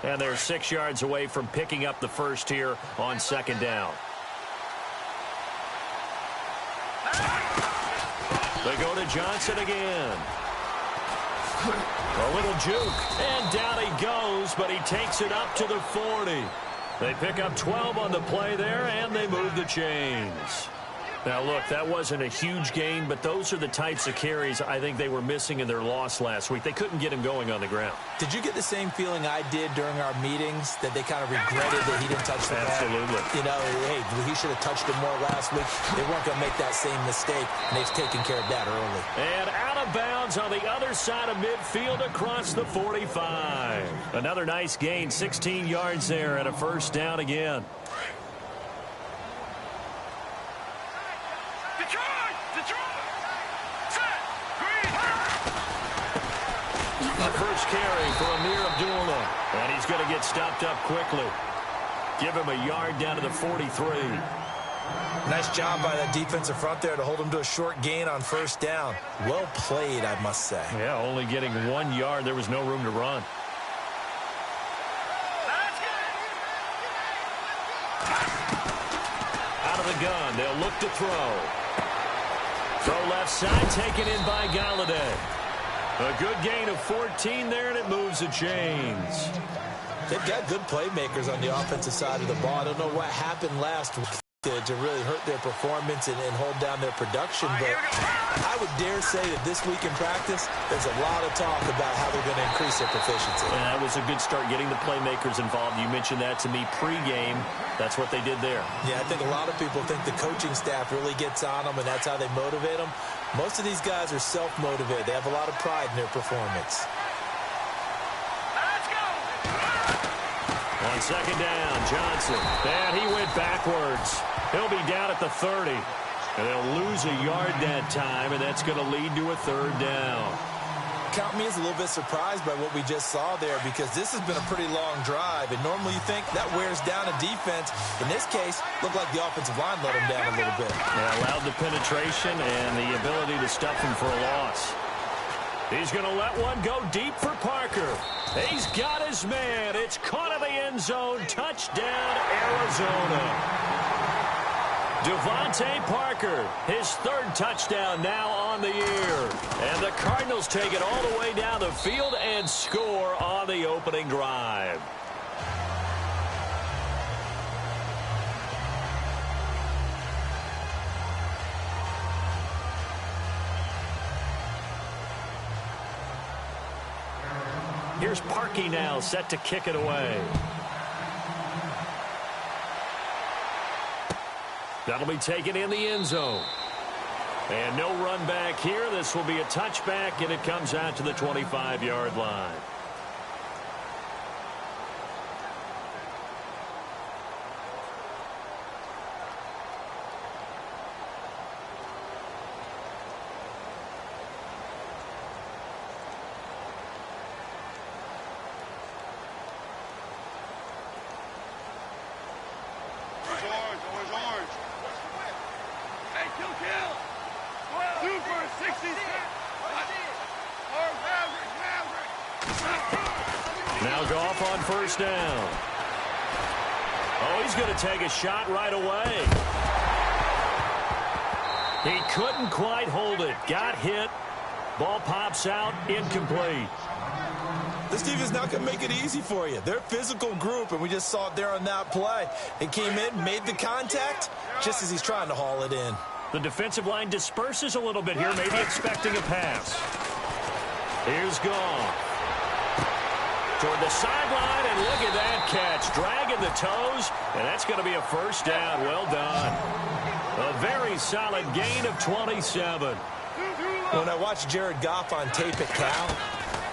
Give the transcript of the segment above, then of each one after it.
And they're 6 yards away from picking up the first here on second down. They go to Johnson again. A little juke, and down he goes, but he takes it up to the 40. They pick up 12 on the play there, and they move the chains. Now, look, that wasn't a huge gain, but those are the types of carries I think they were missing in their loss last week. They couldn't get him going on the ground. Did you get the same feeling I did during our meetings, that they kind of regretted that he didn't touch the ball? Absolutely. You know, hey, he should have touched it more last week. They weren't going to make that same mistake, and they've taken care of that early. And out of bounds on the other side of midfield across the 45. Another nice gain, 16 yards there, and a first down again. First carry for Amir Abdullah. And he's going to get stopped up quickly. Give him a yard down to the 43. Nice job by that defensive front there to hold him to a short gain on first down. Well played, I must say. Yeah, only getting 1 yard. There was no room to run. Out of the gun. They'll look to throw. Throw left side, taken in by Galladay. A good gain of 14 there, and it moves the chains. They've got good playmakers on the offensive side of the ball. I don't know what happened last week to really hurt their performance and hold down their production, but I would dare say that this week in practice, there's a lot of talk about how they're going to increase their proficiency. And that was a good start, getting the playmakers involved. You mentioned that to me pregame. That's what they did there. Yeah, I think a lot of people think the coaching staff really gets on them, and that's how they motivate them. Most of these guys are self-motivated. They have a lot of pride in their performance. On second down, Johnson. And he went backwards. He'll be down at the 30. And they'll lose a yard that time, and that's going to lead to a third down. Count me as a little bit surprised by what we just saw there, because this has been a pretty long drive, and normally you think that wears down a defense. In this case, looked like the offensive line let him down a little bit. They allowed the penetration and the ability to stuff him for a loss. He's going to let one go deep for Parker. He's got his man. It's caught in the end zone. Touchdown, Arizona. Devontae Parker, his third touchdown now on the year. And the Cardinals take it all the way down the field and score on the opening drive. Here's Parkey now, set to kick it away. That'll be taken in the end zone. And no run back here. This will be a touchback, and it comes out to the 25-yard line. Now Goff on first down. Oh, he's going to take a shot right away. He couldn't quite hold it. Got hit. Ball pops out. Incomplete. This defense is not going to make it easy for you. They're a physical group, and we just saw it there on that play. It came in, made the contact, just as he's trying to haul it in. The defensive line disperses a little bit here, maybe expecting a pass. Here's Goff. Toward the sideline, and look at that catch. Dragging the toes, and that's going to be a first down. Well done. A very solid gain of 27. When I watched Jared Goff on tape at Cal,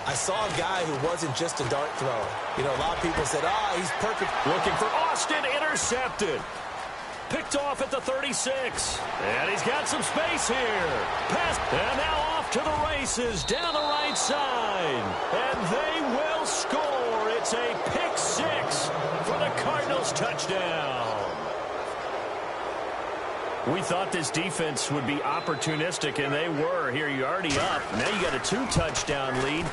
I saw a guy who wasn't just a dart thrower. You know, a lot of people said, he's perfect. Looking for Austin, intercepted. Picked off at the 36. And he's got some space here. Pass, and now off to the races down the right side. And they will score. It's a pick six for the Cardinals touchdown. We thought this defense would be opportunistic, and they were. Here, you're already up. Now you got a 2-touchdown lead.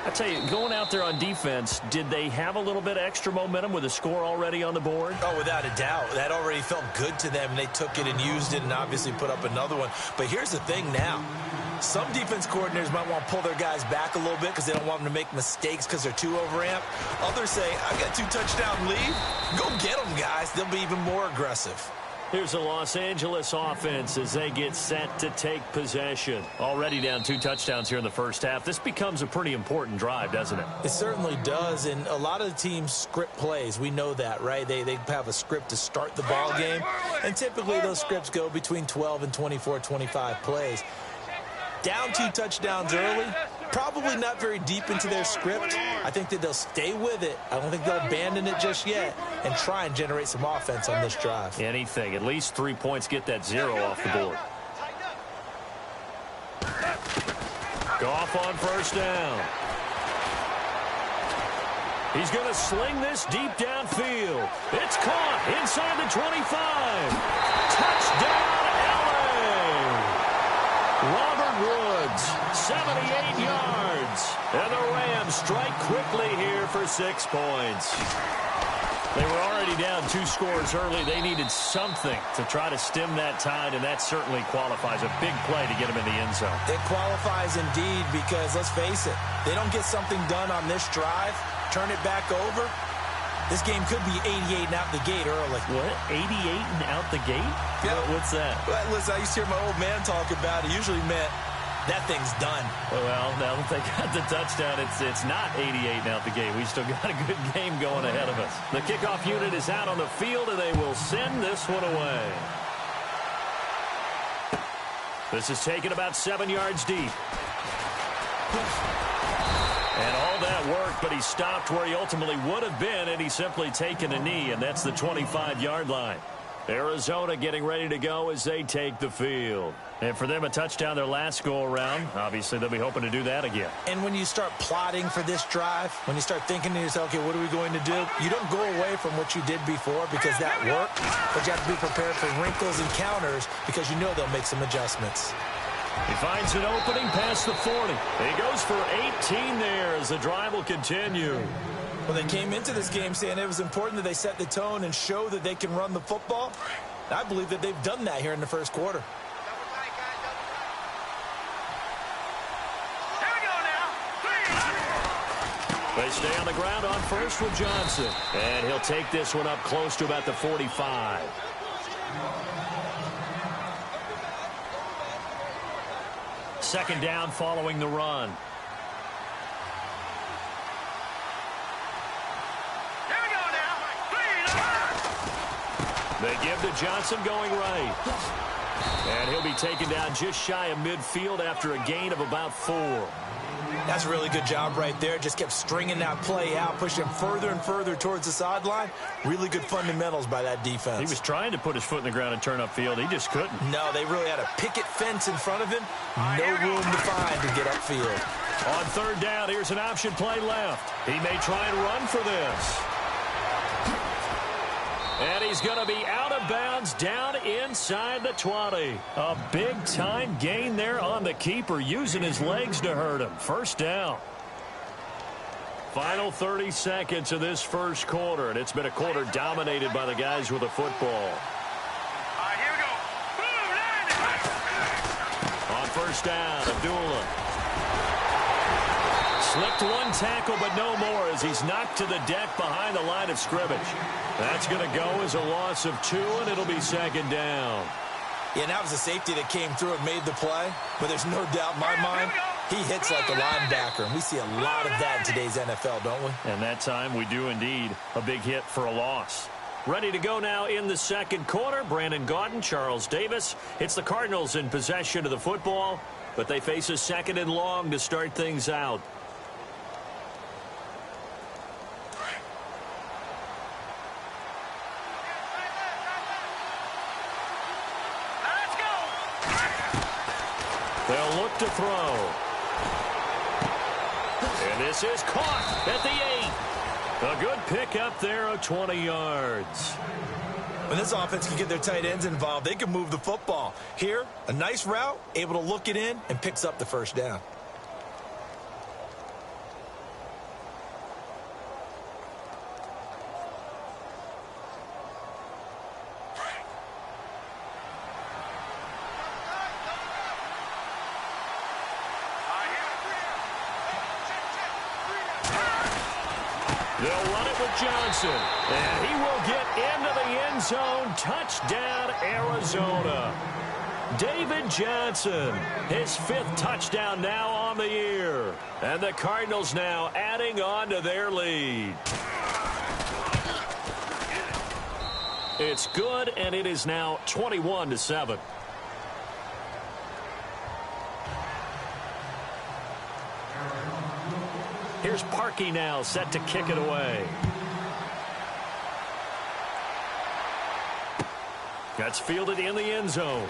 I tell you, going out there on defense, did they have a little bit of extra momentum with a score already on the board? Oh, without a doubt. That already felt good to them. They took it and used it and obviously put up another one. But here's the thing now. Some defense coordinators might want to pull their guys back a little bit because they don't want them to make mistakes because they're too overamped. Others say, I've got a 2-touchdown lead. Go get them, guys. They'll be even more aggressive. Here's the Los Angeles offense as they get set to take possession. Already down 2 touchdowns here in the first half. This becomes a pretty important drive, doesn't it? It certainly does, and a lot of the teams script plays. We know that, right? They have a script to start the ball game, and typically those scripts go between 12 and 24, 25 plays. Down 2 touchdowns early, probably not very deep into their script. I think that they'll stay with it. I don't think they'll abandon it just yet and try and generate some offense on this drive. Anything. At least 3 points, get that 0 off the board. Goff on first down. He's going to sling this deep downfield. It's caught inside the 25. Touchdown, Robert Woods, 78 yards. And the Rams strike quickly here for 6 points. They were already down 2 scores early. They needed something to try to stem that tide, and that certainly qualifies. A big play to get them in the end zone. It qualifies indeed because, let's face it, they don't get something done on this drive, turn it back over, this game could be 88 and out the gate early. What? 88 and out the gate? Yeah. What's that? Well, listen, I used to hear my old man talk about it. Usually meant that thing's done. Well, now that they got the touchdown, it's not 88 and out the gate. We still got a good game going ahead of us. The kickoff unit is out on the field, and they will send this one away. This is taken about 7 yards deep. And all that work, but he stopped where he ultimately would have been, and he's simply taken a knee, and that's the 25-yard line. Arizona getting ready to go as they take the field. And for them, a touchdown their last go-around. Obviously, they'll be hoping to do that again. And when you start plotting for this drive, when you start thinking to yourself, okay, what are we going to do? You don't go away from what you did before because that worked, but you have to be prepared for wrinkles and counters because you know they'll make some adjustments. He finds an opening past the 40. He goes for 18 there as the drive will continue. Well, they came into this game saying it was important that they set the tone and show that they can run the football. I believe that they've done that here in the first quarter. They stay on the ground on first with Johnson. And he'll take this one up close to about the 45. Second down following the run. Here we go now. They give to Johnson going right. And he'll be taken down just shy of midfield after a gain of about 4. That's a really good job right there. Just kept stringing that play out, pushing him further and further towards the sideline. Really good fundamentals by that defense. He was trying to put his foot in the ground and turn upfield. He just couldn't. No, they really had a picket fence in front of him. No room to find to get upfield. On third down, here's an option play left. He may try and run for this. And he's going to be out of bounds down inside the 20. A big-time gain there on the keeper, using his legs to hurt him. First down. Final 30 seconds of this first quarter, and it's been a quarter dominated by the guys with the football. Here we go. On first down, Abdullah. Slipped one tackle, but no more as he's knocked to the deck behind the line of scrimmage. That's going to go as a loss of 2, and it'll be second down. Yeah, and that was a safety that came through and made the play. But there's no doubt in my mind, he hits like a linebacker. And we see a lot of that in today's NFL, don't we? And that time we do indeed. A big hit for a loss. Ready to go now in the second quarter. Brandon Gaudin, Charles Davis. It's the Cardinals in possession of the football, but they face a second and long to start things out. They'll look to throw. And this is caught at the 8. A good pickup there of 20 yards. When this offense can get their tight ends involved, they can move the football. Here, a nice route, able to look it in, and picks up the first down. They'll run it with Johnson, and he will get into the end zone. Touchdown, Arizona. David Johnson, his 5th touchdown now on the year. And the Cardinals now adding on to their lead. It's good, and it is now 21-7. Here's Parkey now, set to kick it away. That's fielded in the end zone.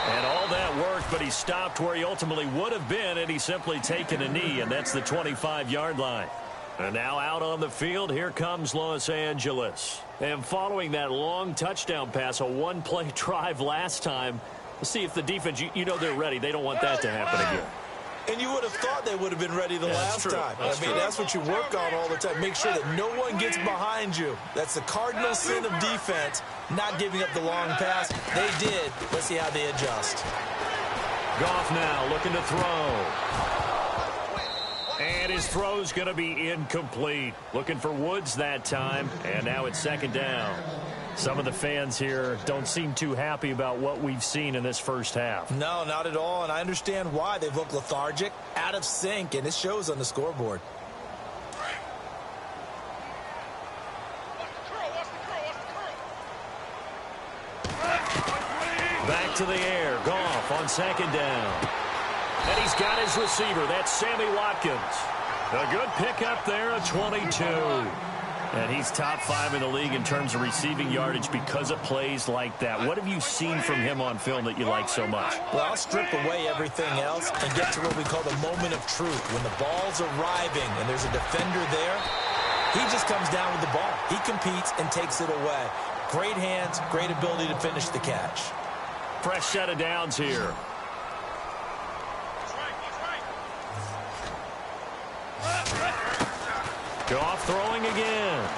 And all that work, but he stopped where he ultimately would have been had he simply taken a knee, and that's the 25-yard line. And now out on the field, here comes Los Angeles. And following that long touchdown pass, a one-play drive last time, let's see if the defense, you know they're ready. They don't want that to happen again. And you would have thought they would have been ready the last time. That's what you work on all the time. Make sure that no one gets behind you. That's the cardinal sin of defense, not giving up the long pass. They did. Let's see how they adjust. Goff now looking to throw. And his throw's going to be incomplete. Looking for Woods that time, and now it's 2nd down. Some of the fans here don't seem too happy about what we've seen in this first half. No, not at all, and I understand why. They've looked lethargic, out of sync, and it shows on the scoreboard. Back to the air. Goff on 2nd down. And he's got his receiver. That's Sammy Watkins. A good pickup there, a 22. And he's top 5 in the league in terms of receiving yardage because of plays like that. What have you seen from him on film that you like so much? Well, I'll strip away everything else and get to what we call the moment of truth. When the ball's arriving and there's a defender there, he just comes down with the ball. He competes and takes it away. Great hands, great ability to finish the catch. Fresh set of downs here. Goff throwing again.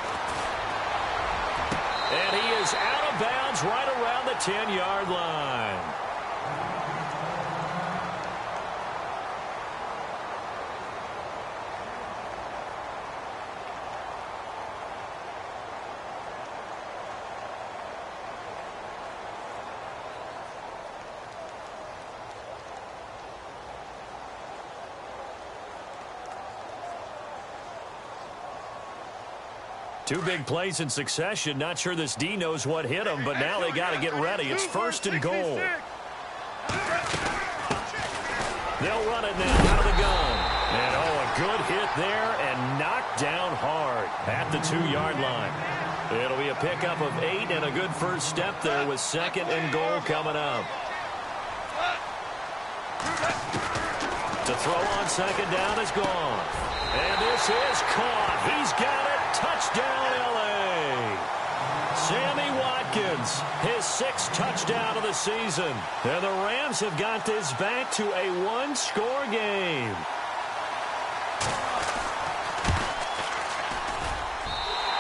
And he is out of bounds right around the 10-yard line. Two big plays in succession. Not sure this D knows what hit him, but now they got to get ready. It's 1st and goal. They'll run it now out of the gun. And, a good hit there and knocked down hard at the 2-yard line. It'll be a pickup of 8 and a good first step there with 2nd and goal coming up. To throw on 2nd down is gone. And this is caught. He's got it. Touchdown, L.A. Sammy Watkins, his 6th touchdown of the season. And the Rams have got this back to a 1-score game.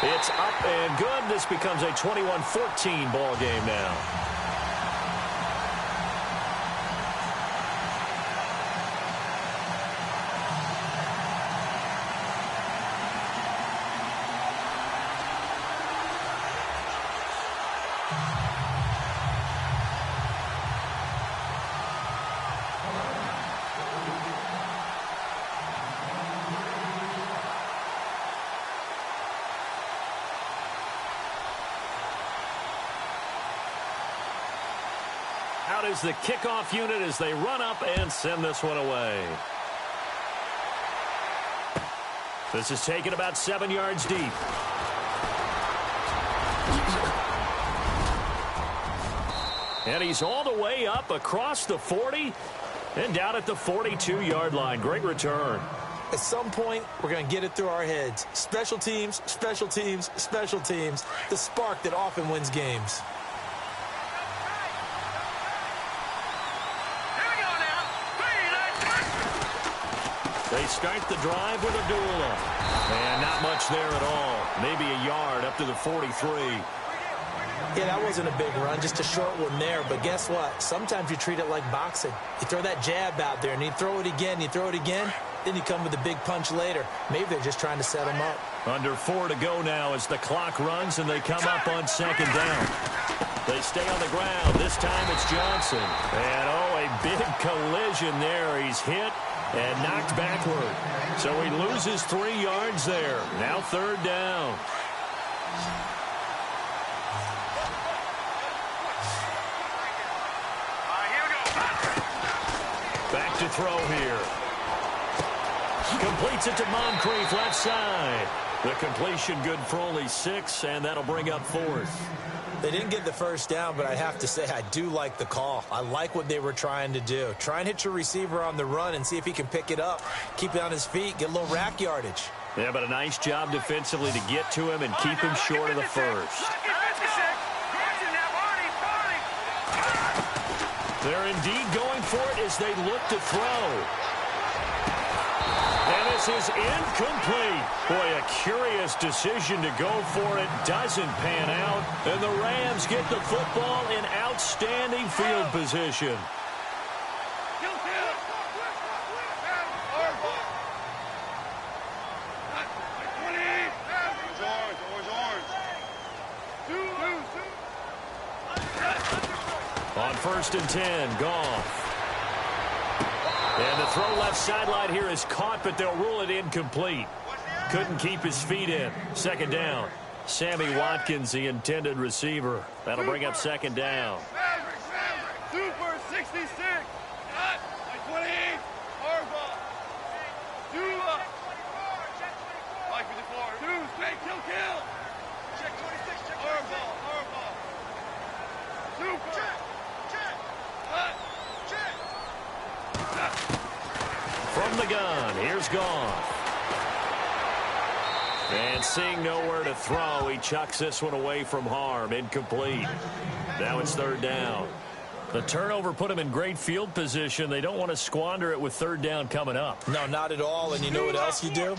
It's up and good. This becomes a 21-14 ball game now. Out is the kickoff unit as they run up and send this one away. This is taken about 7 yards deep. And he's all the way up across the 40 and down at the 42-yard line. Great return. At some point, we're going to get it through our heads. Special teams, special teams, special teams. The spark that often wins games. They start the drive with a duel up. And not much there at all. Maybe a yard up to the 43. Yeah, that wasn't a big run, just a short one there. But guess what? Sometimes you treat it like boxing. You throw that jab out there, and you throw it again, then you come with a big punch later. Maybe they're just trying to set them up. Under 4 to go now as the clock runs, and they come up on second down. They stay on the ground. This time it's Johnson. And, oh, a big collision there. He's hit and knocked backward. So he loses 3 yards there. Now third down. Back to throw here. Completes it to Moncrief, left side. The completion good for only 6, and that'll bring up 4th. They didn't get the first down, but I have to say I do like the call. I like what they were trying to do. Try and hit your receiver on the run and see if he can pick it up. Keep it on his feet, get a little rack yardage. Yeah, but a nice job defensively to get to him and keep him short of the first. They're indeed going for it as they look to throw. And this is incomplete. Boy, a curious decision to go for it. Doesn't pan out. And the Rams get the football in outstanding field position. On 1st and 10, Goff. And the throw left sideline here is caught, but they'll rule it incomplete. Couldn't keep his feet in. Second down. Sammy Watkins, the intended receiver. That'll bring up second down. Super 66. Cut. 20. Harbaugh. 2 up. 554. 2. Straight kill. Check 26. Check Harbaugh. Super. Check. Cut. From the gun, here's Goff. And seeing nowhere to throw, he chucks this one away from harm. Incomplete. Now it's third down. The turnover put him in great field position. They don't want to squander it with third down coming up. No, not at all. And you know what else you do?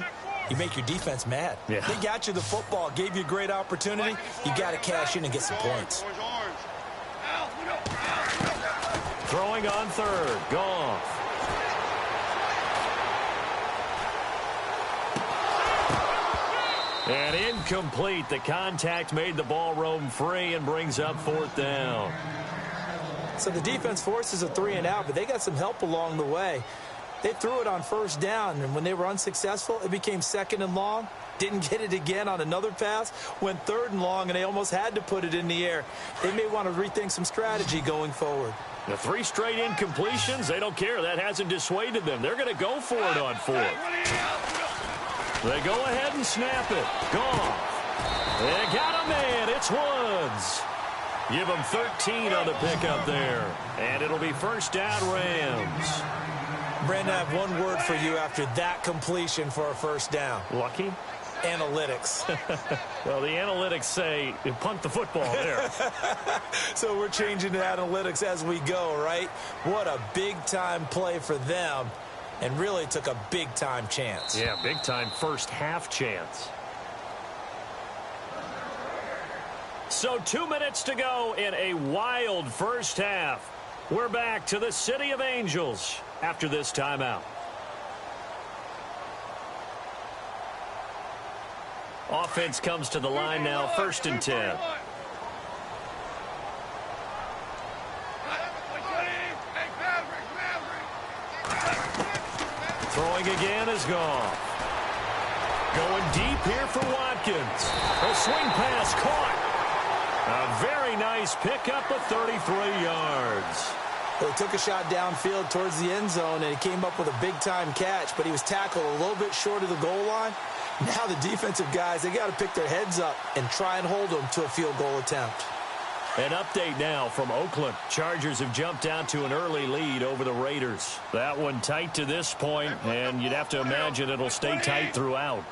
You make your defense mad. Yeah. They got you the football, gave you a great opportunity. You got to cash in and get some points. Throwing on third, Goff. And incomplete. The contact made the ball roam free and brings up fourth down. So the defense forces a 3-and-out, but they got some help along the way. They threw it on first down, and when they were unsuccessful, it became 2nd and long. Didn't get it again on another pass. Went 3rd and long, and they almost had to put it in the air. They may want to rethink some strategy going forward. The 3 straight incompletions, they don't care. That hasn't dissuaded them. They're going to go for it on 4th. They go ahead and snap it. Goff. They got a man. It's Woods. Give them 13 on the pickup there. And it'll be first down, Rams. Brandon, I have one word for you after that completion for a first down. Lucky? Analytics. Well, the analytics say you punt the football there. So we're changing to analytics as we go, right? What a big-time play for them. And really took a big-time chance. Yeah, big-time first half chance. So 2 minutes to go in a wild first half. We're back to the City of Angels after this timeout. Offense comes to the line now, 1st and 10. Throwing again is Goff. Going deep here for Watkins. A swing pass caught. A very nice pickup of 33 yards. They took a shot downfield towards the end zone, and he came up with a big-time catch, but he was tackled a little bit short of the goal line. Now the defensive guys, they got to pick their heads up and try and hold them to a field goal attempt. An update now from Oakland. Chargers have jumped out to an early lead over the Raiders. That one tight to this point, and you'd have to imagine it'll stay tight throughout.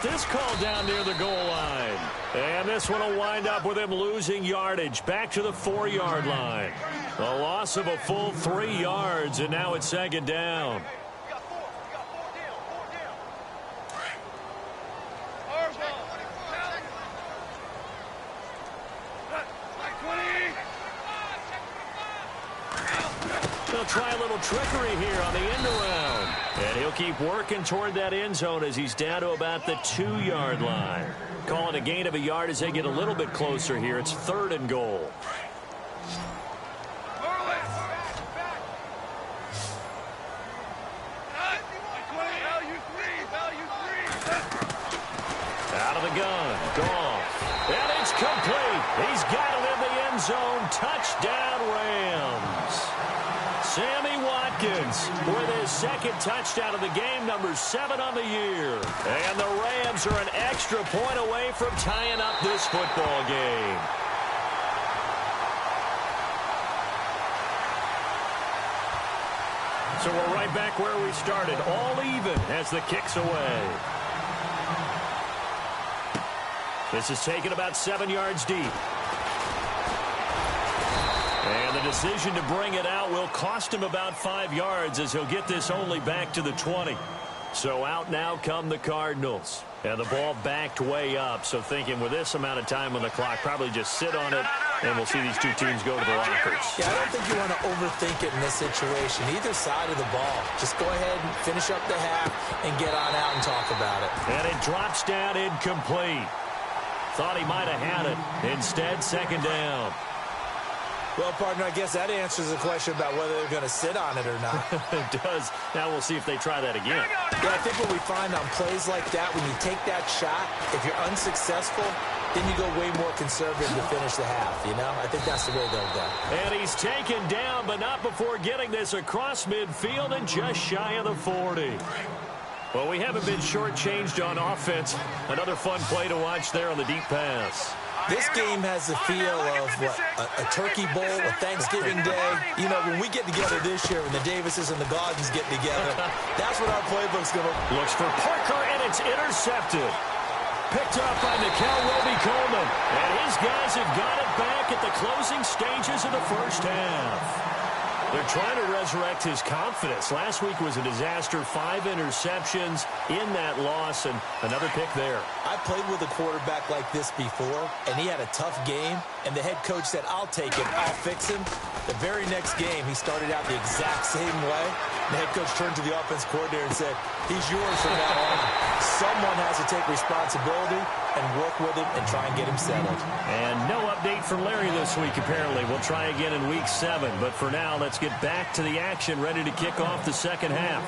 This call down near the goal line. And this one will wind up with him losing yardage back to the 4-yard line. A loss of a full 3 yards, and now it's second down. They'll try a little trickery here on the end around. And he'll keep working toward that end zone as he's down to about the 2-yard line. Calling a gain of a yard as they get a little bit closer here. It's 3rd and goal. Out of the gun. Goff. And it's complete. He's got it in the end zone. Touchdown, Rams. Sammy Watkins with his second touchdown of the game, number 7 on the year. And the Rams are an extra point away from tying up this football game. So we're right back where we started, all even as the kick's away. This is taken about 7 yards deep. And the decision to bring it out will cost him about 5 yards as he'll get this only back to the 20. So out now come the Cardinals. And the ball backed way up. So thinking with this amount of time on the clock, probably just sit on it, and we'll see these two teams go to the lockers. Yeah, I don't think you want to overthink it in this situation. Either side of the ball. Just go ahead and finish up the half and get on out and talk about it. And it drops down incomplete. Thought he might have had it. Instead, second down. Well, partner, I guess that answers the question about whether they're going to sit on it or not. It does. Now we'll see if they try that again. Yeah, I think what we find on plays like that, when you take that shot, if you're unsuccessful, then you go way more conservative to finish the half, you know? I think that's the way they'll go. And he's taken down, but not before getting this across midfield and just shy of the 40. Well, we haven't been shortchanged on offense. Another fun play to watch there on the deep pass. This game has the feel of, what, a turkey bowl, a Thanksgiving day. You know, when we get together this year, when the Davises and the Gaudens get together, that's what our playbook's going to... Looks for Parker, and it's intercepted. Picked up by Nickel Roby-Coleman. And his guys have got it back at the closing stages of the first half. They're trying to resurrect his confidence. Last week was a disaster. 5 interceptions in that loss, and another pick there. I played with a quarterback like this before, and he had a tough game, and the head coach said, I'll take him, I'll fix him. The very next game, he started out the exact same way. The head coach turned to the offense coordinator and said, he's yours from now on. Someone has to take responsibility and work with him and try and get him settled. And no update from Larry this week, apparently. We'll try again in week 7. But for now, let's get back to the action, ready to kick off the second half.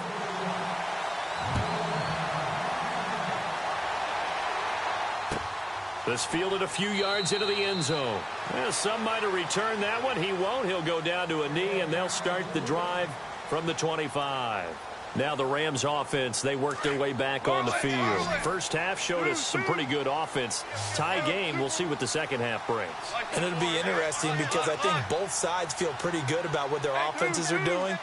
This fielded a few yards into the end zone. Well, some might have returned that one. He won't. He'll go down to a knee, and they'll start the drive from the 25. Now the Rams offense, they work their way back on the field. First half showed us some pretty good offense. Tie game, we'll see what the second half brings. And it'll be interesting because I think both sides feel pretty good about what their offenses are doing.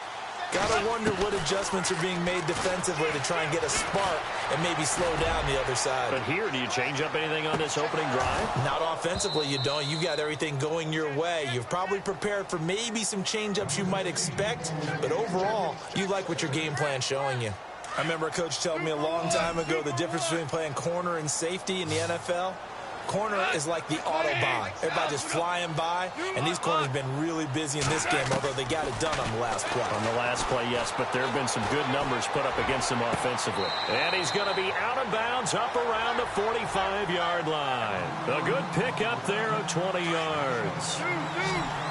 Gotta wonder what adjustments are being made defensively to try and get a spark and maybe slow down the other side. But here, do you change up anything on this opening drive? Not offensively, you don't. You got everything going your way. You've probably prepared for maybe some change-ups you might expect, but overall, you like what your game plan's showing you. I remember a coach telling me a long time ago the difference between playing corner and safety in the NFL. Corner is like the Autobahn. Everybody just flying by, and these corners have been really busy in this game, although they got it done on the last play. On the last play, yes, but there have been some good numbers put up against him offensively. And he's going to be out of bounds up around the 45-yard line. A good pickup there of 20 yards.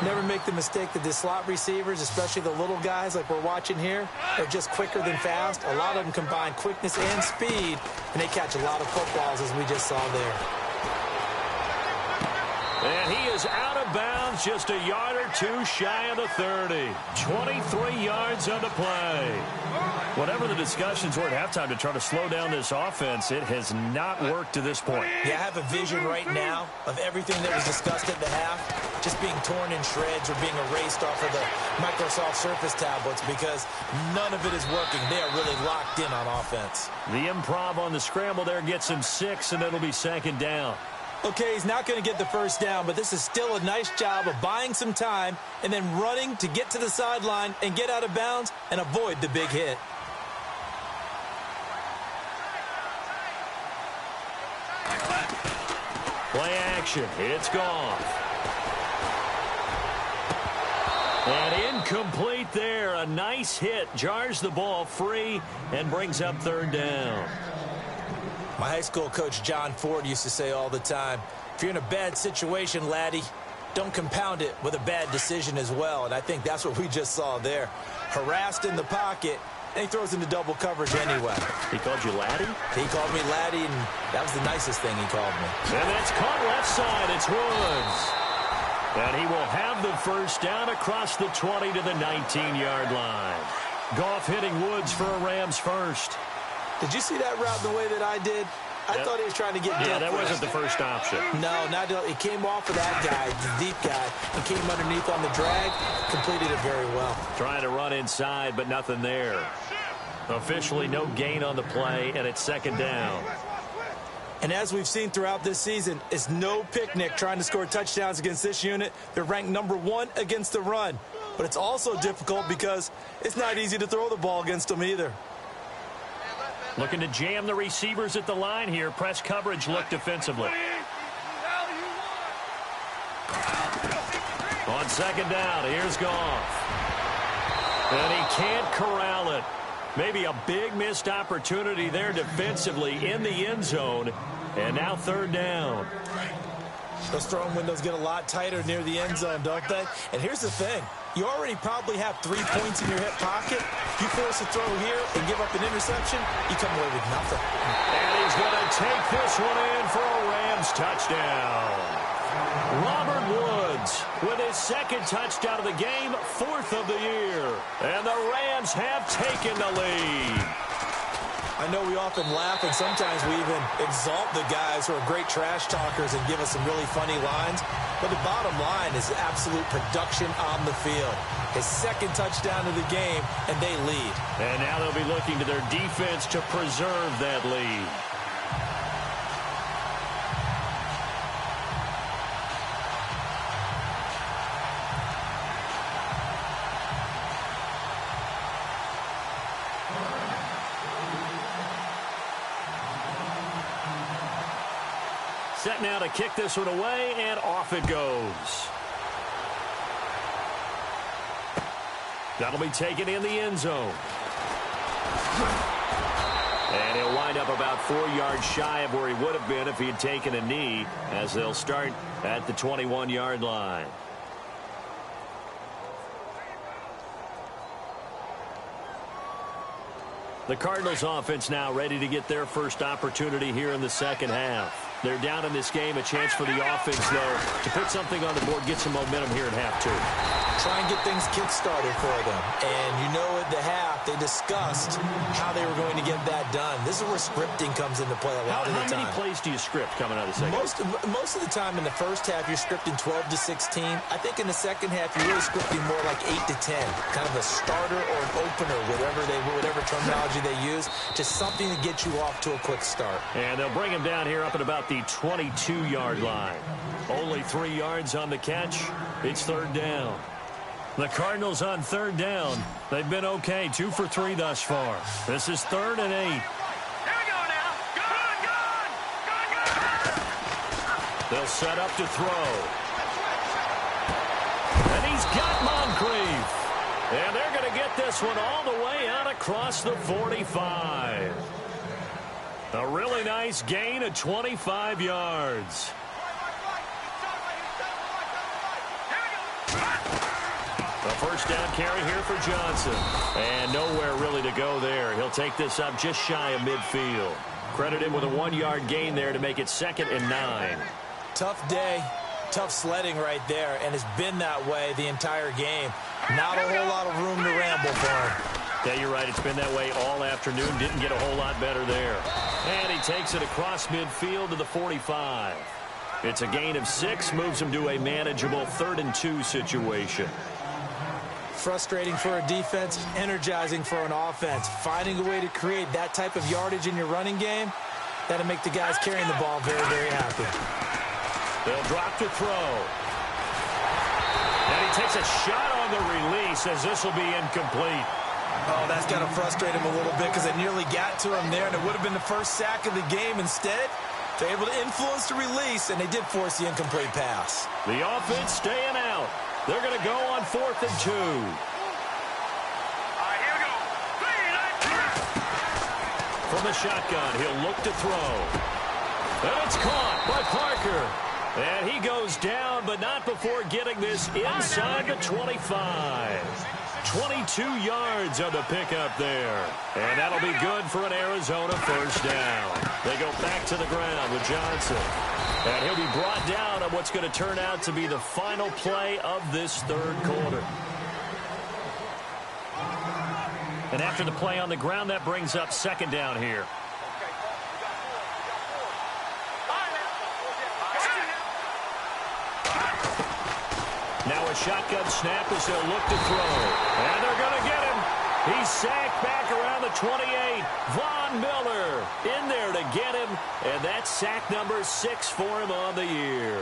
Never make the mistake that the slot receivers, especially the little guys like we're watching here, are just quicker than fast. A lot of them combine quickness and speed, and they catch a lot of footballs, as we just saw there. And he is out of bounds, just a yard or two shy of the 30. 23 yards on the play. Whatever the discussions were at halftime to try to slow down this offense, it has not worked to this point. Yeah, I have a vision right now of everything that was discussed at the half just being torn in shreds or being erased off of the Microsoft Surface tablets because none of it is working. They are really locked in on offense. The improv on the scramble there gets him 6, and it'll be second down. Okay, he's not going to get the first down, but this is still a nice job of buying some time and then running to get to the sideline and get out of bounds and avoid the big hit. Play action. It's gone. And incomplete there. A nice hit. Jars the ball free and brings up third down. My high school coach, John Ford, used to say all the time, if you're in a bad situation, laddie, don't compound it with a bad decision as well. And I think that's what we just saw there. Harassed in the pocket, and he throws into double coverage anyway. He called you laddie? He called me laddie, and that was the nicest thing he called me. And that's caught left side. It's Woods. And he will have the first down across the 20 to the 19-yard line. Goff hitting Woods for a Rams first. Did you see that route the way that I did? I thought he was trying to get depth. Yeah, that wasn't the first option. No, not it came off of that guy, the deep guy. He came underneath on the drag, completed it very well. Trying to run inside, but nothing there. Officially no gain on the play, and it's second down. And as we've seen throughout this season, it's no picnic trying to score touchdowns against this unit. They're ranked #1 against the run. But it's also difficult because it's not easy to throw the ball against them either. Looking to jam the receivers at the line here. Press coverage look defensively. On second down, here's Goff. And he can't corral it. Maybe a big missed opportunity there defensively in the end zone. And now third down. Those throwing windows get a lot tighter near the end zone, don't they? And here's the thing. You already probably have 3 points in your hip pocket. You force a throw here and give up an interception, you come away with nothing. And he's going to take this one in for a Rams touchdown. Robert Woods with his second touchdown of the game, 4th of the year. And the Rams have taken the lead. I know we often laugh and sometimes we even exalt the guys who are great trash talkers and give us some really funny lines. But the bottom line is absolute production on the field. His second touchdown of the game, and they lead. And now they'll be looking to their defense to preserve that lead. Set now to kick this one away, and off it goes. That'll be taken in the end zone. And he'll wind up about 4 yards shy of where he would have been if he had taken a knee, as they'll start at the 21-yard line. The Cardinals offense now ready to get their first opportunity here in the second half. They're down in this game. A chance for the offense, though, to put something on the board, get some momentum here at half two. Try and get things kick-started for them. And you know at the half, they discussed how they were going to get that done. This is where scripting comes into play a lot of the time. How many plays do you script coming out of the second half? Most of the time in the first half, you're scripting 12 to 16. I think in the second half, you're really scripting more like 8 to 10. Kind of a starter or an opener, whatever terminology they use. Just something to get you off to a quick start. And they'll bring him down here up at about the 22-yard line. Only 3 yards on the catch. It's third down. The Cardinals on third down. They've been okay. 2 for 3 thus far. This is 3rd and 8. Here we go now. Good. They'll set up to throw. And he's got Moncrief. And they're going to get this one all the way out across the 45. A really nice gain of 25 yards. A first down carry here for Johnson. And nowhere really to go there. He'll take this up just shy of midfield. Credit him with a 1-yard gain there to make it 2nd and 9. Tough day. tough sledding right there, and it's been that way the entire game. Not a whole lot of room to ramble for him. Yeah, you're right. It's been that way all afternoon. Didn't get a whole lot better there. And he takes it across midfield to the 45. It's a gain of 6, moves him to a manageable 3rd and 2 situation. Frustrating for a defense, energizing for an offense. Finding a way to create that type of yardage in your running game, that'll make the guys carrying the ball very, very happy. They'll drop to throw. And he takes a shot on the release as this will be incomplete. Oh, that's got to frustrate him a little bit because it nearly got to him there, and it would have been the first sack of the game. Instead, they're able to influence the release, and they did force the incomplete pass. The offense staying out. They're going to go on 4th and 2. All right, here we go. From the shotgun, he'll look to throw. And it's caught by Parker. And he goes down, but not before getting this inside the 25. 22 yards on the pickup there. And that'll be good for an Arizona first down. They go back to the ground with Johnson. And he'll be brought down on what's going to turn out to be the final play of this 3rd quarter. And after the play on the ground, that brings up 2nd down here. Now a shotgun snap as they'll look to throw. And they're going to get him. He's sacked back around the 28. Von Miller in there to get him. And that's sack number 6 for him on the year.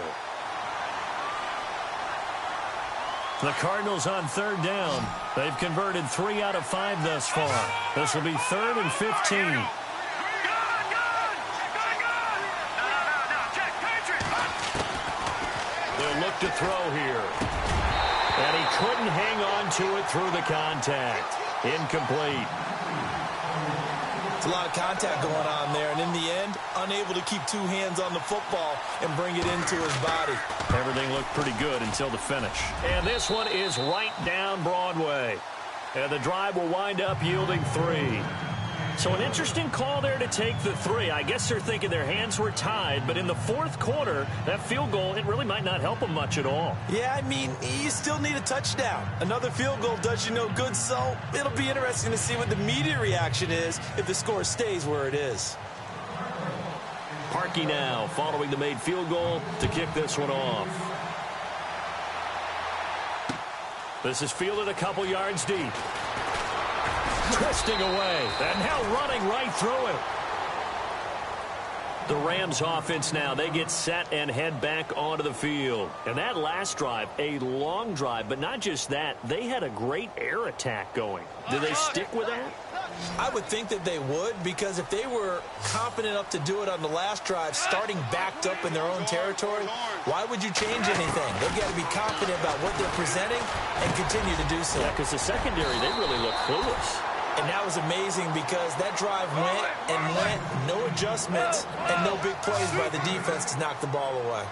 The Cardinals on 3rd down. They've converted 3 out of 5 thus far. This will be 3rd and 15. They'll look to throw here. And he couldn't hang on to it through the contact. Incomplete. It's a lot of contact going on there, and in the end, unable to keep 2 hands on the football and bring it into his body. Everything looked pretty good until the finish. And this one is right down Broadway. And the drive will wind up yielding 3. So an interesting call there to take the 3. I guess they're thinking their hands were tied, but in the 4th quarter, that field goal, it really might not help them much at all. Yeah, I mean, you still need a touchdown. Another field goal does you no good, so it'll be interesting to see what the media reaction is if the score stays where it is. Parkey now following the made field goal to kick this one off. This is fielded a couple yards deep. Twisting away, and now running right through it. The Rams offense now, they get set and head back onto the field. And that last drive, a long drive, but not just that, they had a great air attack going. Do they stick with that? I would think that they would, because if they were confident enough to do it on the last drive, starting backed up in their own territory, why would you change anything? They've got to be confident about what they're presenting and continue to do so. Yeah, because the secondary, they really look clueless. And that was amazing because that drive went and went, no adjustments, and no big plays by the defense to knock the ball away.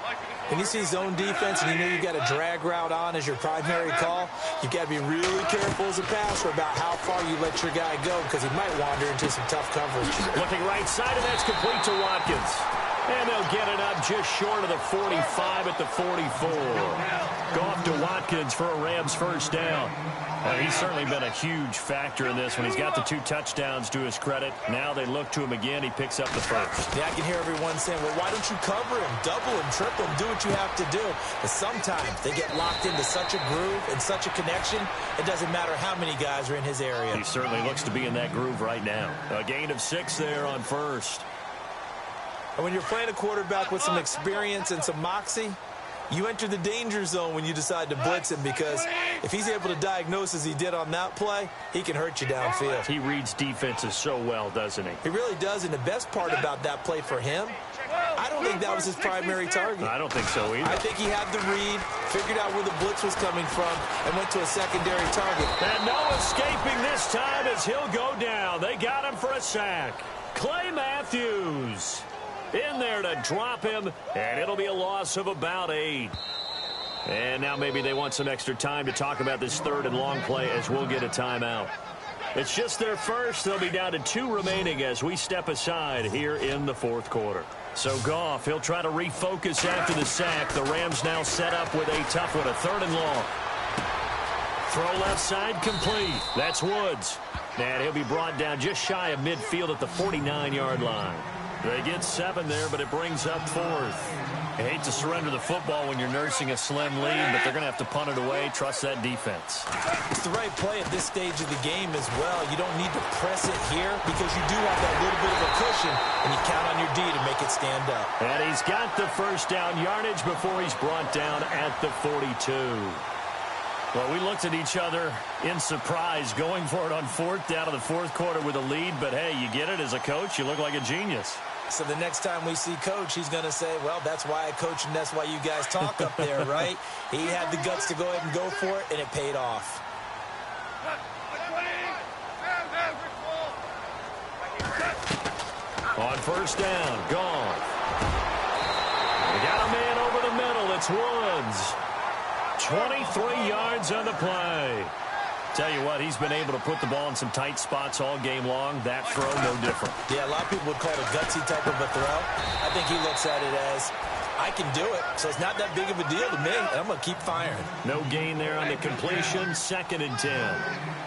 When you see zone defense and you know you've got a drag route on as your primary call, you've got to be really careful as a passer about how far you let your guy go because he might wander into some tough coverage. Looking right side, and that's complete to Watkins. And they'll get it up just short of the 45 at the 44. Go up to Watkins for a Rams first down. He's certainly been a huge factor in this one. He's got the 2 touchdowns to his credit. Now they look to him again. He picks up the first. Yeah, I can hear everyone saying, well, why don't you cover him, double him, triple him, do what you have to do. But sometimes they get locked into such a groove and such a connection, it doesn't matter how many guys are in his area. He certainly looks to be in that groove right now. A gain of 6 there on first. And when you're playing a quarterback with some experience and some moxie, you enter the danger zone when you decide to blitz him, because if he's able to diagnose as he did on that play, he can hurt you downfield. He reads defenses so well, doesn't he? He really does, and the best part about that play for him, I don't think that was his primary target. I don't think so either. I think he had the read, figured out where the blitz was coming from, and went to a secondary target. And no escaping this time as he'll go down. They got him for a sack. Clay Matthews in there to drop him, and it'll be a loss of about 8. And now maybe they want some extra time to talk about this 3rd and long play as we'll get a timeout. It's just their first. They'll be down to 2 remaining as we step aside here in the fourth quarter. So Goff, he'll try to refocus after the sack. The Rams now set up with a tough one, a 3rd and long. Throw left side complete. That's Woods. And he'll be brought down just shy of midfield at the 49-yard line. They get 7 there, but it brings up 4th. I hate to surrender the football when you're nursing a slim lead, but they're going to have to punt it away. Trust that defense. It's the right play at this stage of the game as well. You don't need to press it here because you do have that little bit of a cushion, and you count on your D to make it stand up. And he's got the first down yardage before he's brought down at the 42. Well, we looked at each other in surprise going for it on 4th down in the fourth quarter with a lead, but hey, you get it as a coach, you look like a genius. So the next time we see Coach, he's going to say, well, that's why I coach and that's why you guys talk up there, right? He had the guts to go ahead and go for it, and it paid off. On 1st down, gone. We got a man over the middle. It's Woods. 23 yards on the play. Tell you what, he's been able to put the ball in some tight spots all game long. That throw, no different. Yeah, a lot of people would call it a gutsy type of a throw. I think he looks at it as, I can do it, so it's not that big of a deal to me, and I'm going to keep firing. No gain there on the completion, 2nd and 10.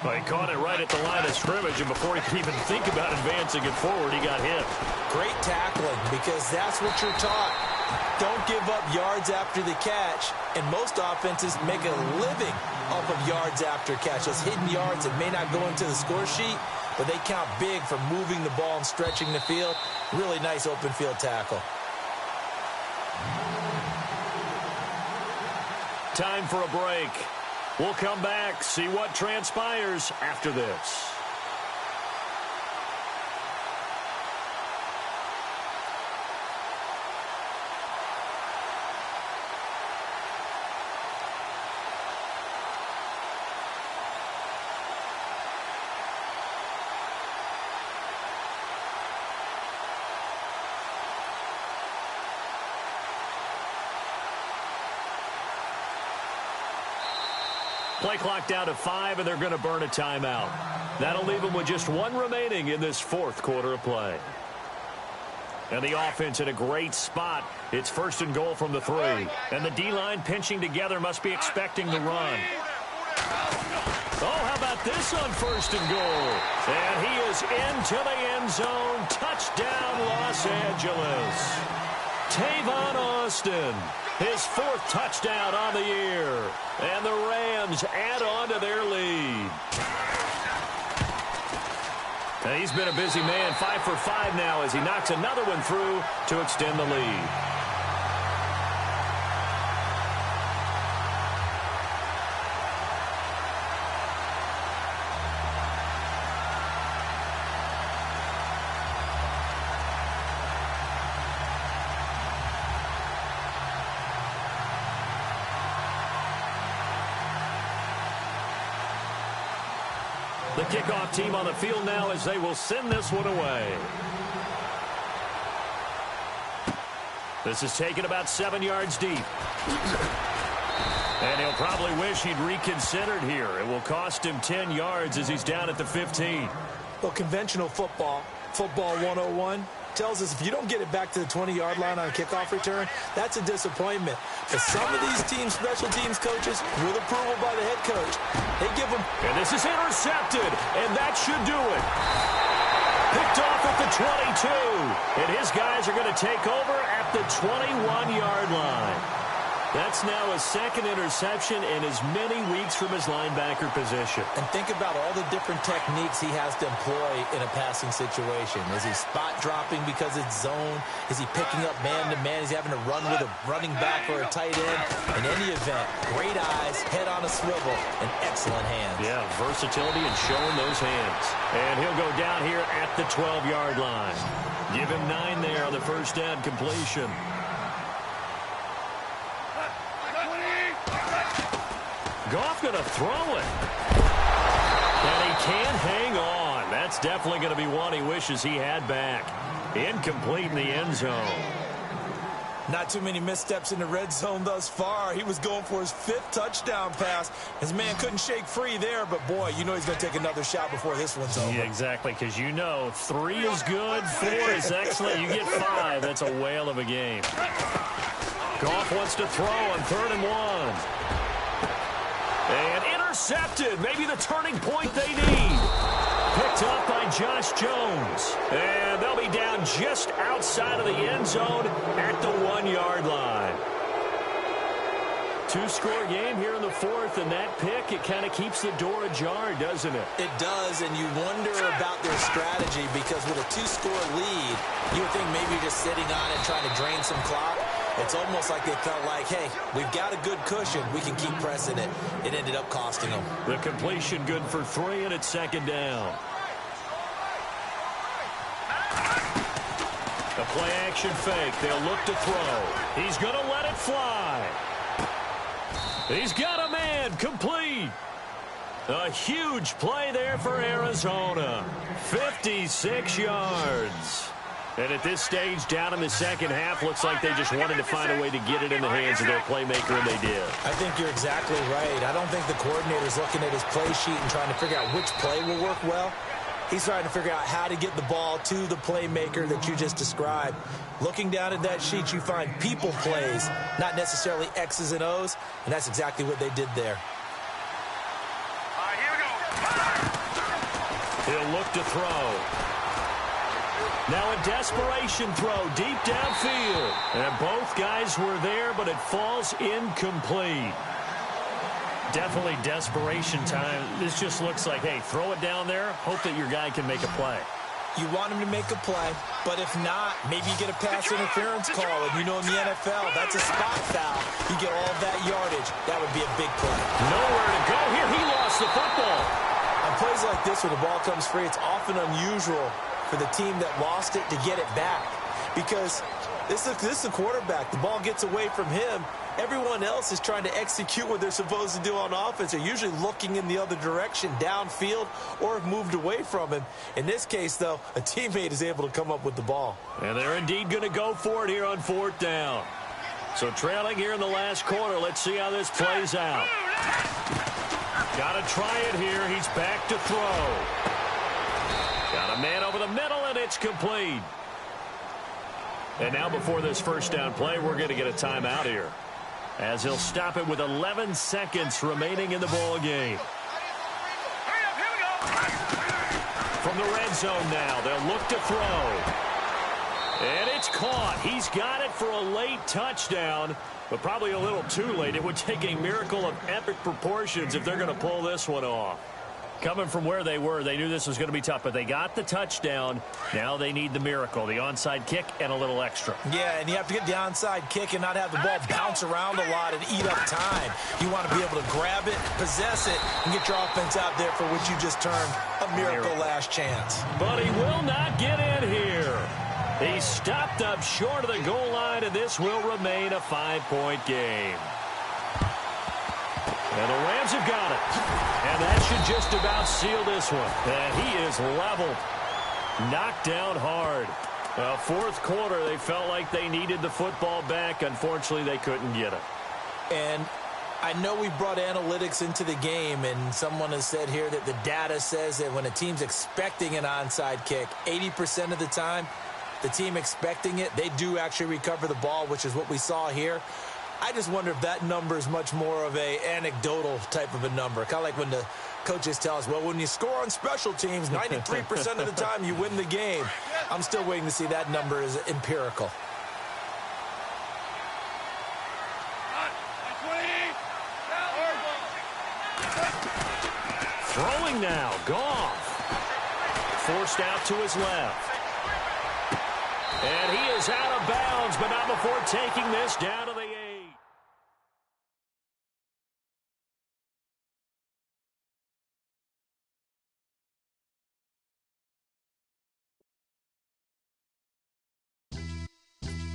Well, he caught it right at the line of scrimmage, and before he could even think about advancing it forward, he got hit. Great tackling, because that's what you're taught. Don't give up yards after the catch, and most offenses make a living off of yards after catch. Those hidden yards that may not go into the score sheet, but they count big for moving the ball and stretching the field. Really nice open field tackle. Time for a break. We'll come back, see what transpires after this. Play clock down to 5, and they're going to burn a timeout. That'll leave them with just 1 remaining in this fourth quarter of play. And the offense in a great spot. It's 1st and goal from the 3. And the D-line pinching together must be expecting the run. Oh, how about this on 1st and goal? And he is into the end zone. Touchdown, Los Angeles. Tavon Austin, his 4th touchdown on the year. And the Rams add on to their lead. And he's been a busy man, 5 for 5 now as he knocks another one through to extend the lead. The kickoff team on the field now as they will send this one away. This is taken about 7 yards deep. And he'll probably wish he'd reconsidered here. It will cost him 10 yards as he's down at the 15. Well, conventional football 101, tells us if you don't get it back to the 20-yard line on a kickoff return, that's a disappointment. But some of these teams, special teams coaches, with approval by the head coach, they give them. And this is intercepted, and that should do it. Picked off at the 22, and his guys are going to take over at the 21-yard line. That's now his 2nd interception in as many weeks from his linebacker position. And think about all the different techniques he has to employ in a passing situation. Is he spot dropping because it's zone? Is he picking up man-to-man? Is he having to run with a running back or a tight end? In any event, great eyes, head on a swivel, and excellent hands. Yeah, versatility and showing those hands. And he'll go down here at the 12-yard line. Give him 9 there on the first down completion. Goff going to throw it. And he can't hang on. That's definitely going to be one he wishes he had back. Incomplete in the end zone. Not too many missteps in the red zone thus far. He was going for his 5th touchdown pass. His man couldn't shake free there, but boy, you know he's going to take another shot before this one's over. Yeah, exactly, because you know 3 is good, 4 is excellent. You get 5, that's a whale of a game. Goff wants to throw on 3rd and 1. And intercepted, maybe the turning point they need. Picked up by Josh Jones. And they'll be down just outside of the end zone at the 1-yard line. 2-score game here in the 4th, and that pick, it kind of keeps the door ajar, doesn't it? It does, and you wonder about their strategy because with a 2-score lead, you would think maybe you're just sitting on it trying to drain some clock. It's almost like they felt like, hey, we've got a good cushion. We can keep pressing it. It ended up costing them. The completion good for 3, and it's 2nd down. A play-action fake. They'll look to throw. He's going to let it fly. He's got a man. Complete. A huge play there for Arizona. 56 yards. And at this stage, down in the second half, looks like they just wanted to find a way to get it in the hands of their playmaker, and they did. I think you're exactly right. I don't think the coordinator's looking at his play sheet and trying to figure out which play will work well. He's trying to figure out how to get the ball to the playmaker that you just described. Looking down at that sheet, you find people plays, not necessarily X's and O's, and that's exactly what they did there. All right, here we go. He'll look to throw. Now a desperation throw deep downfield. And both guys were there, but it falls incomplete. Definitely desperation time. This just looks like, hey, throw it down there, hope that your guy can make a play. You want him to make a play, but if not, maybe you get a pass interference call. And you know in the NFL, that's a spot foul. You get all that yardage. That would be a big play. Nowhere to go here. He lost the football. On plays like this where the ball comes free, it's often unusual for the team that lost it to get it back. Because this is a quarterback. The ball gets away from him. Everyone else is trying to execute what they're supposed to do on offense. They're usually looking in the other direction, downfield, or have moved away from him. In this case, though, a teammate is able to come up with the ball. And they're indeed going to go for it here on 4th down. So trailing here in the last quarter. Let's see how this plays out. Got to try it here. He's back to throw. Got a man over the middle, and it's complete. And now before this 1st down play, we're going to get a timeout here, as he'll stop it with 11 seconds remaining in the ball game. Hurry up, here we go. From the red zone now, they'll look to throw. And it's caught. He's got it for a late touchdown, but probably a little too late. It would take a miracle of epic proportions if they're going to pull this one off. Coming from where they were, they knew this was going to be tough, but they got the touchdown. Now they need the miracle, the onside kick, and a little extra. Yeah, and you have to get the onside kick and not have the ball bounce around a lot and eat up time. You want to be able to grab it, possess it, and get your offense out there for what you just termed a miracle last chance. But he will not get in here. He stopped up short of the goal line, and this will remain a 5-point game. And the Rams have got it. And that should just about seal this one. And he is leveled. Knocked down hard. 4th quarter, they felt like they needed the football back. Unfortunately, they couldn't get it. And I know we brought analytics into the game, and someone has said here that the data says that when a team's expecting an onside kick, 80% of the time, the team expecting it, they do actually recover the ball, which is what we saw here. I just wonder if that number is much more of a anecdotal type of a number. Kind of like when the coaches tell us, well, when you score on special teams, 93% of the time you win the game. I'm still waiting to see that number is empirical. Throwing now, Goff. Forced out to his left. And he is out of bounds, but not before taking this down to the 8.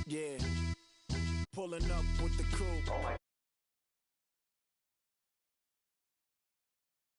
Yeah, pulling up with the crew. Oh my